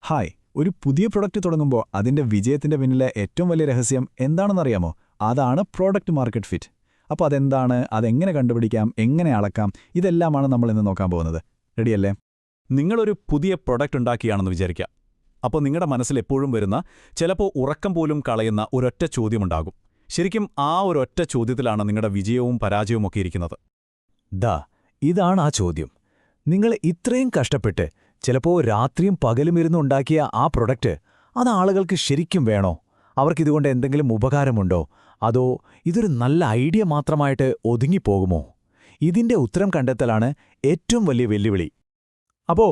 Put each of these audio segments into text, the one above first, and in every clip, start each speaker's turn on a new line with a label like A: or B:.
A: Hi, ഒരു പുതിയ product തുടങ്ങുമ്പോൾ അതിന്റെ വിജയത്തിന്റെ പിന്നിലെ ഏറ്റവും വലിയ രഹസ്യം എന്താണെന്നറിയാമോ? അതാണ് പ്രോഡക്റ്റ് മാർക്കറ്റ് ഫിറ്റ്. അപ്പോൾ അതെന്താണ്, അതെങ്ങനെ കണ്ടുപിടിക്കാം, എങ്ങനെ അളക്കാം, ഇതെല്ലാമാണ് നമ്മൾ ഇന്ന് നോക്കാൻ പോകുന്നത്. റെഡിയല്ലേ?
B: നിങ്ങളൊരു പുതിയ പ്രൊഡക്റ്റ് ഉണ്ടാക്കിയാണെന്ന് വിചാരിക്കാം. അപ്പോൾ നിങ്ങളുടെ മനസ്സിൽ എപ്പോഴും വരുന്ന, ചിലപ്പോൾ ഉറക്കം പോലും കളയുന്ന ഒരൊറ്റ ചോദ്യമുണ്ടാകും. ശരിക്കും ആ ഒരൊറ്റ ചോദ്യത്തിലാണ് നിങ്ങളുടെ വിജയവും പരാജയവും ഒക്കെ ഇരിക്കുന്നത്.
C: ഇതാണ് ആ ചോദ്യം. നിങ്ങൾ ഇത്രയും കഷ്ടപ്പെട്ട് ചിലപ്പോൾ രാത്രിയും പകലുമിരുന്ന് ഉണ്ടാക്കിയ ആ പ്രൊഡക്റ്റ് അത് ആളുകൾക്ക് ശരിക്കും വേണോ? അവർക്കിതുകൊണ്ട് എന്തെങ്കിലും ഉപകാരമുണ്ടോ? അതോ ഇതൊരു നല്ല ഐഡിയ മാത്രമായിട്ട് ഒതുങ്ങിപ്പോകുമോ? ഇതിന്റെ ഉത്തരം കണ്ടെത്തലാണ് ഏറ്റവും വലിയ വെല്ലുവിളി.
B: അപ്പോൾ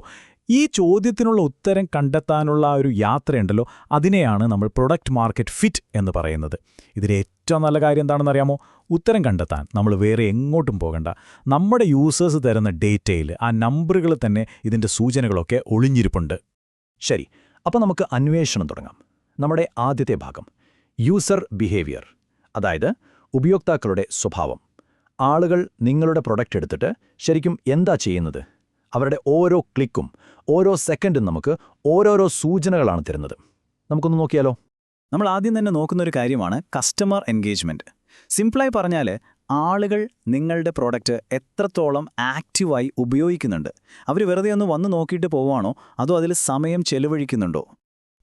B: ഈ ചോദ്യത്തിനുള്ള ഉത്തരം കണ്ടെത്താനുള്ള ഒരു യാത്രയുണ്ടല്ലോ, അതിനെയാണ് നമ്മൾ പ്രൊഡക്റ്റ് മാർക്കറ്റ് ഫിറ്റ് എന്ന് പറയുന്നത്. ഇതിലെ ഏറ്റവും നല്ല കാര്യം എന്താണെന്നറിയാമോ? ഉത്തരം കണ്ടെത്താൻ നമ്മൾ വേറെ എങ്ങോട്ടും പോകണ്ട. നമ്മുടെ യൂസേഴ്സ് തരുന്ന ഡേറ്റയിൽ ആ നമ്പറുകൾ തന്നെ ഇതിൻ്റെ സൂചനകളൊക്കെ ഒളിഞ്ഞിരിപ്പുണ്ട്.
C: ശരി, അപ്പോൾ നമുക്ക് അന്വേഷണം തുടങ്ങാം. നമ്മുടെ ആദ്യത്തെ ഭാഗം യൂസർ ബിഹേവിയർ, അതായത് ഉപയോക്താക്കളുടെ സ്വഭാവം. ആളുകൾ നിങ്ങളുടെ പ്രൊഡക്റ്റ് എടുത്തിട്ട് ശരിക്കും എന്താ ചെയ്യുന്നത്? അവരുടെ ഓരോ ക്ലിക്കും ഓരോ സെക്കൻഡും നമുക്ക് ഓരോരോ സൂചനകളാണ് തരുന്നത്. നമുക്കൊന്ന് നോക്കിയാലോ?
D: നമ്മൾ ആദ്യം തന്നെ നോക്കുന്നൊരു കാര്യമാണ് കസ്റ്റമർ എൻഗേജ്മെൻറ്റ്. സിംപിളായി പറഞ്ഞാൽ, ആളുകൾ നിങ്ങളുടെ പ്രോഡക്റ്റ് എത്രത്തോളം ആക്റ്റീവായി ഉപയോഗിക്കുന്നുണ്ട്. അവർ വെറുതെ ഒന്ന് വന്ന് നോക്കിയിട്ട് പോവുകയാണോ, അതോ അതിൽ സമയം ചെലവഴിക്കുന്നുണ്ടോ?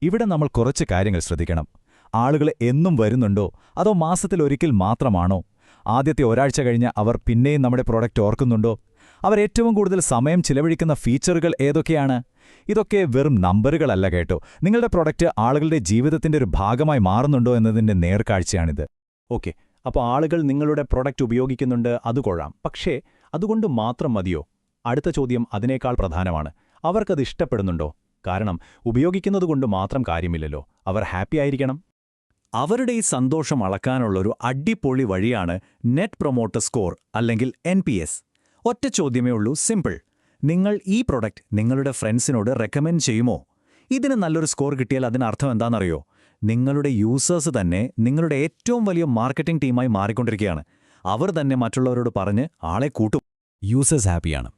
B: ഇവിടെ നമ്മൾ കുറച്ച് കാര്യങ്ങൾ ശ്രദ്ധിക്കണം. ആളുകൾ എന്നും വരുന്നുണ്ടോ, അതോ മാസത്തിലൊരിക്കൽ മാത്രമാണോ? ആദ്യത്തെ ഒരാഴ്ച കഴിഞ്ഞ് അവർ പിന്നെയും നമ്മുടെ പ്രോഡക്റ്റ് ഓർക്കുന്നുണ്ടോ? അവർ ഏറ്റവും കൂടുതൽ സമയം ചിലവഴിക്കുന്ന ഫീച്ചറുകൾ ഏതൊക്കെയാണ്? ഇതൊക്കെ വെറും നമ്പറുകളല്ല കേട്ടോ. നിങ്ങളുടെ പ്രൊഡക്റ്റ് ആളുകളുടെ ജീവിതത്തിന്റെ ഒരു ഭാഗമായി മാറുന്നുണ്ടോ എന്നതിന്റെ നേർക്കാഴ്ചയാണിത്.
C: ഓക്കെ, അപ്പോൾ ആളുകൾ നിങ്ങളുടെ പ്രൊഡക്റ്റ് ഉപയോഗിക്കുന്നുണ്ട്, അത് കൊള്ളാം. പക്ഷേ അതുകൊണ്ട് മാത്രം മതിയോ? അടുത്ത ചോദ്യം അതിനേക്കാൾ പ്രധാനമാണ്. അവർക്കത് ഇഷ്ടപ്പെടുന്നുണ്ടോ? കാരണം ഉപയോഗിക്കുന്നതുകൊണ്ട് മാത്രം കാര്യമില്ലല്ലോ, അവർ ഹാപ്പി ആയിരിക്കണം. അവരുടെ ഈ സന്തോഷം അളക്കാനുള്ളൊരു അടിപൊളി വഴിയാണ് നെറ്റ് പ്രൊമോട്ടർ സ്കോർ, അല്ലെങ്കിൽ NPS. ഒറ്റ ചോദ്യമേ ഉള്ളൂ, സിമ്പിൾ. നിങ്ങൾ ഈ പ്രൊഡക്റ്റ് നിങ്ങളുടെ ഫ്രണ്ട്സിനോട് റെക്കമെൻഡ് ചെയ്യുമോ? ഇതിന് നല്ലൊരു സ്കോർ കിട്ടിയാൽ അതിനർത്ഥം എന്താണെന്നറിയോ? നിങ്ങളുടെ യൂസേഴ്സ് തന്നെ നിങ്ങളുടെ ഏറ്റവും വലിയ മാർക്കറ്റിംഗ് ടീമായി മാറിക്കൊണ്ടിരിക്കുകയാണ്. അവർ തന്നെ മറ്റുള്ളവരോട് പറഞ്ഞ് ആളെ കൂട്ടും.
B: യൂസേഴ്സ് ഹാപ്പിയാണ്,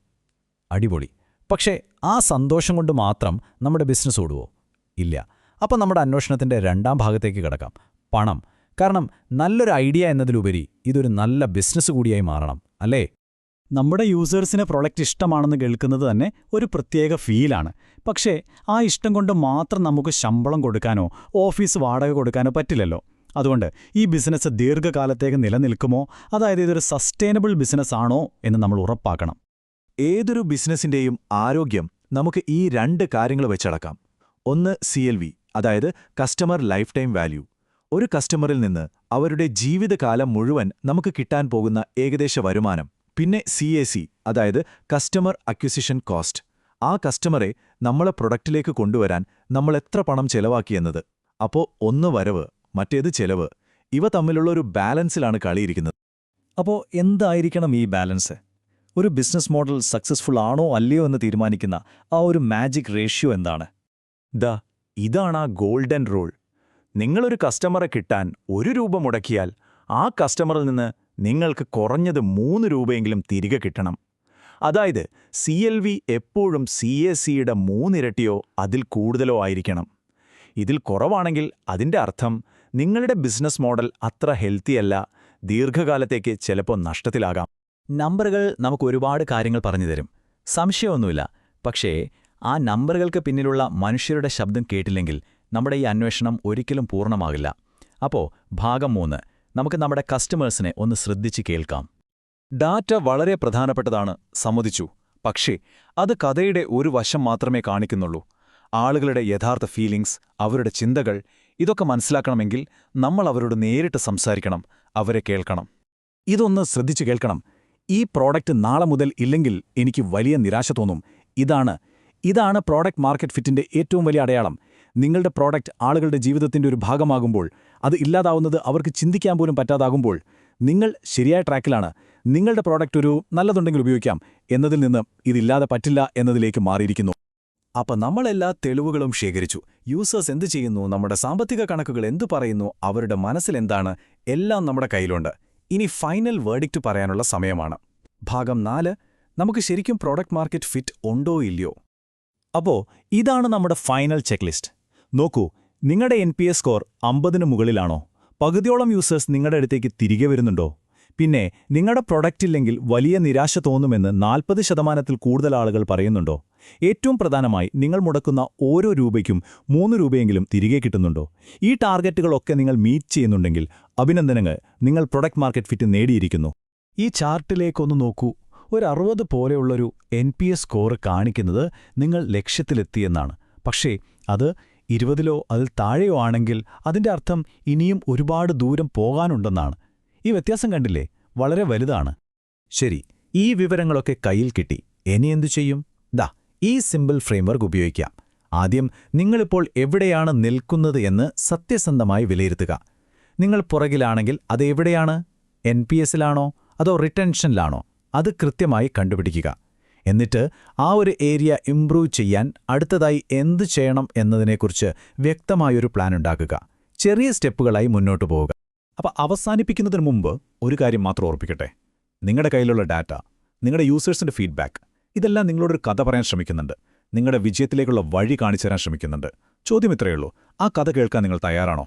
B: അടിപൊളി. പക്ഷേ ആ സന്തോഷം കൊണ്ട് മാത്രം നമ്മുടെ ബിസിനസ് ഓടുവോ? ഇല്ല. അപ്പം നമ്മുടെ അന്വേഷണത്തിന്റെ രണ്ടാം ഭാഗത്തേക്ക് കിടക്കാം, പണം. കാരണം നല്ലൊരു ഐഡിയ എന്നതിലുപരി ഇതൊരു നല്ല ബിസിനസ് കൂടിയായി മാറണം, അല്ലേ?
A: നമ്മുടെ യൂസേഴ്സിന് പ്രൊഡക്റ്റ് ഇഷ്ടമാണെന്ന് കേൾക്കുന്നത് തന്നെ ഒരു പ്രത്യേക ഫീലാണ്. പക്ഷേ ആ ഇഷ്ടം കൊണ്ട് മാത്രം നമുക്ക് ശമ്പളം കൊടുക്കാനോ ഓഫീസ് വാടക കൊടുക്കാനോ പറ്റില്ലല്ലോ. അതുകൊണ്ട് ഈ ബിസിനസ് ദീർഘകാലത്തേക്ക് നിലനിൽക്കുമോ, അതായത് ഇതൊരു സസ്റ്റൈനബിൾ ബിസിനസ് ആണോ എന്ന് നമ്മൾ ഉറപ്പാക്കണം.
C: ഏതൊരു ബിസിനസ്സിന്റെയും ആരോഗ്യം നമുക്ക് ഈ രണ്ട് കാര്യങ്ങൾ വെച്ചടക്കാം. ഒന്ന് CLV, അതായത് കസ്റ്റമർ ലൈഫ് ടൈം വാല്യൂ. ഒരു കസ്റ്റമറിൽ നിന്ന് അവരുടെ ജീവിതകാലം മുഴുവൻ നമുക്ക് കിട്ടാൻ പോകുന്ന ഏകദേശ വരുമാനം. പിന്നെ CAC, അതായത് കസ്റ്റമർ അക്വിസിഷൻ കോസ്റ്റ്. ആ കസ്റ്റമറെ നമ്മളെ പ്രൊഡക്റ്റിലേക്ക് കൊണ്ടുവരാൻ നമ്മൾ എത്ര പണം ചെലവാക്കിയെന്നത്. അപ്പോൾ ഒന്ന് വരവ്, മറ്റേത് ചെലവ്. ഇവ തമ്മിലുള്ള ഒരു ബാലൻസിലാണ് കളിയിരിക്കുന്നത്.
D: അപ്പോൾ എന്തായിരിക്കണം ഈ ബാലൻസ്? ഒരു ബിസിനസ് മോഡൽ സക്സസ്ഫുൾ ആണോ അല്ലയോ എന്ന് തീരുമാനിക്കുന്ന ആ ഒരു മാജിക് റേഷ്യോ എന്താണ്?
C: ഇതാണ് ആ ഗോൾഡൻ റൂൾ. നിങ്ങളൊരു കസ്റ്റമറെ കിട്ടാൻ 1 രൂപ മുടക്കിയാൽ ആ കസ്റ്റമറിൽ നിന്ന് നിങ്ങൾക്ക് കുറഞ്ഞത് 3 രൂപയെങ്കിലും തിരികെ കിട്ടണം. അതായത് CLV എപ്പോഴും CACയുടെ 3 ഇരട്ടിയോ അതിൽ കൂടുതലോ ആയിരിക്കണം. ഇതിൽ കുറവാണെങ്കിൽ അതിൻ്റെ അർത്ഥം നിങ്ങളുടെ ബിസിനസ് മോഡൽ അത്ര ഹെൽത്തിയല്ല, ദീർഘകാലത്തേക്ക് ചിലപ്പോൾ നഷ്ടത്തിലാകാം.
D: നമ്പറുകൾ നമുക്ക് ഒരുപാട് കാര്യങ്ങൾ പറഞ്ഞു തരും, സംശയമൊന്നുമില്ല. പക്ഷേ ആ നമ്പറുകൾക്ക് പിന്നിലുള്ള മനുഷ്യരുടെ ശബ്ദം കേട്ടില്ലെങ്കിൽ നമ്മുടെ ഈ അന്വേഷണം ഒരിക്കലും പൂർണ്ണമാകില്ല. അപ്പോൾ ഭാഗം 3, നമുക്ക് നമ്മുടെ കസ്റ്റമേഴ്സിനെ ഒന്ന് ശ്രദ്ധിച്ച് കേൾക്കാം.
C: ഡാറ്റ വളരെ പ്രധാനപ്പെട്ടതാണ്, സമ്മതിച്ചു. പക്ഷേ അത് കഥയുടെ ഒരു വശം മാത്രമേ കാണിക്കുന്നുള്ളൂ. ആളുകളുടെ യഥാർത്ഥ ഫീലിംഗ്സ്, അവരുടെ ചിന്തകൾ, ഇതൊക്കെ മനസ്സിലാക്കണമെങ്കിൽ നമ്മൾ അവരോട് നേരിട്ട് സംസാരിക്കണം, അവരെ കേൾക്കണം.
A: ഇതൊന്ന് ശ്രദ്ധിച്ചു കേൾക്കണം. ഈ പ്രോഡക്റ്റ് നാളെ മുതൽ ഇല്ലെങ്കിൽ എനിക്ക് വലിയ നിരാശ തോന്നും. ഇതാണ് പ്രോഡക്റ്റ് മാർക്കറ്റ് ഫിറ്റിന്റെ ഏറ്റവും വലിയ അടയാളം. നിങ്ങളുടെ പ്രോഡക്റ്റ് ആളുകളുടെ ജീവിതത്തിന്റെ ഒരു ഭാഗമാകുമ്പോൾ, അത് ഇല്ലാതാവുന്നത് അവർക്ക് ചിന്തിക്കാൻ പോലും പറ്റാതാകുമ്പോൾ, നിങ്ങൾ ശരിയായ ട്രാക്കിലാണ്. നിങ്ങളുടെ പ്രോഡക്റ്റ് ഒരു നല്ലതുണ്ടെങ്കിൽ ഉപയോഗിക്കാം എന്നതിൽ നിന്ന് ഇതില്ലാതെ പറ്റില്ല എന്നതിലേക്ക് മാറിയിരിക്കുന്നു.
C: അപ്പം നമ്മളെല്ലാ തെളിവുകളും ശേഖരിച്ചു. യൂസേഴ്സ് എന്തു ചെയ്യുന്നു, നമ്മുടെ സാമ്പത്തിക കണക്കുകൾ എന്തു പറയുന്നു, അവരുടെ മനസ്സിലെന്താണ്, എല്ലാം നമ്മുടെ കയ്യിലുണ്ട്. ഇനി ഫൈനൽ വേർഡിക്റ്റ് പറയാനുള്ള സമയമാണ്. ഭാഗം 4, നമുക്ക് ശരിക്കും പ്രോഡക്റ്റ് മാർക്കറ്റ് ഫിറ്റ് ഉണ്ടോ ഇല്ലയോ? അപ്പോൾ ഇതാണ് നമ്മുടെ ഫൈനൽ ചെക്ക് ലിസ്റ്റ്. നോക്കൂ, നിങ്ങളുടെ NPS സ്കോർ 50-ന് മുകളിലാണോ? പകുതിയോളം യൂസേഴ്സ് നിങ്ങളുടെ അടുത്തേക്ക് തിരികെ വരുന്നുണ്ടോ? പിന്നെ നിങ്ങളുടെ പ്രൊഡക്റ്റില്ലെങ്കിൽ വലിയ നിരാശ തോന്നുമെന്ന് 40% കൂടുതൽ ആളുകൾ പറയുന്നുണ്ടോ? ഏറ്റവും പ്രധാനമായി, നിങ്ങൾ മുടക്കുന്ന ഓരോ രൂപയ്ക്കും 3 രൂപയെങ്കിലും തിരികെ കിട്ടുന്നുണ്ടോ? ഈ ടാർഗറ്റുകളൊക്കെ നിങ്ങൾ മീറ്റ് ചെയ്യുന്നുണ്ടെങ്കിൽ അഭിനന്ദനങ്ങൾ, നിങ്ങൾ പ്രൊഡക്റ്റ് മാർക്കറ്റ് ഫിറ്റ് നേടിയിരിക്കുന്നു. ഈ ചാർട്ടിലേക്കൊന്ന് നോക്കൂ. ഒരു 60 പോലെയുള്ളൊരു NPS സ്കോർ കാണിക്കുന്നത് നിങ്ങൾ ലക്ഷ്യത്തിലെത്തിയെന്നാണ്. പക്ഷേ അത് 20-ലോ അതിൽ താഴെയോ ആണെങ്കിൽ അതിന്റെ അർത്ഥം ഇനിയും ഒരുപാട് ദൂരം പോകാനുണ്ടെന്നാണ്. ഈ വ്യത്യാസം കണ്ടില്ലേ? വളരെ വലുതാണ്. ശരി, ഈ വിവരങ്ങളൊക്കെ കയ്യിൽ കിട്ടി. ഇനി എന്തു ചെയ്യും? ഈ സിമ്പിൾ ഫ്രെയിംവർക്ക് ഉപയോഗിക്കാം. ആദ്യം നിങ്ങളിപ്പോൾ എവിടെയാണ് നിൽക്കുന്നത് എന്ന് സത്യസന്ധമായി വിലയിരുത്തുക. നിങ്ങൾ പുറകിലാണെങ്കിൽ അത് എവിടെയാണ്? NPSലാണോ അതോ റിട്ടൻഷനിലാണോ? അത് കൃത്യമായി കണ്ടുപിടിക്കുക. എന്നിട്ട് ആ ഒരു ഏരിയ ഇംപ്രൂവ് ചെയ്യാൻ അടുത്തതായി എന്തു ചെയ്യണം എന്നതിനെക്കുറിച്ച് വ്യക്തമായൊരു പ്ലാൻ ഉണ്ടാക്കുക. ചെറിയ സ്റ്റെപ്പുകളായി മുന്നോട്ടു പോവുക. അപ്പോൾ അവസാനിപ്പിക്കുന്നതിന് മുമ്പ് ഒരു കാര്യം മാത്രം ഓർപ്പിക്കട്ടെ. നിങ്ങളുടെ കയ്യിലുള്ള ഡാറ്റ, നിങ്ങളുടെ യൂസേഴ്സിന്റെ ഫീഡ്ബാക്ക്, ഇതെല്ലാം നിങ്ങളോടൊരു കഥ പറയാൻ ശ്രമിക്കുന്നുണ്ട്. നിങ്ങളുടെ വിജയത്തിലേക്കുള്ള വഴി കാണിച്ചു തരാൻ ശ്രമിക്കുന്നുണ്ട്. ചോദ്യം ഇത്രയുള്ളൂ, ആ കഥ കേൾക്കാൻ നിങ്ങൾ തയ്യാറാണോ?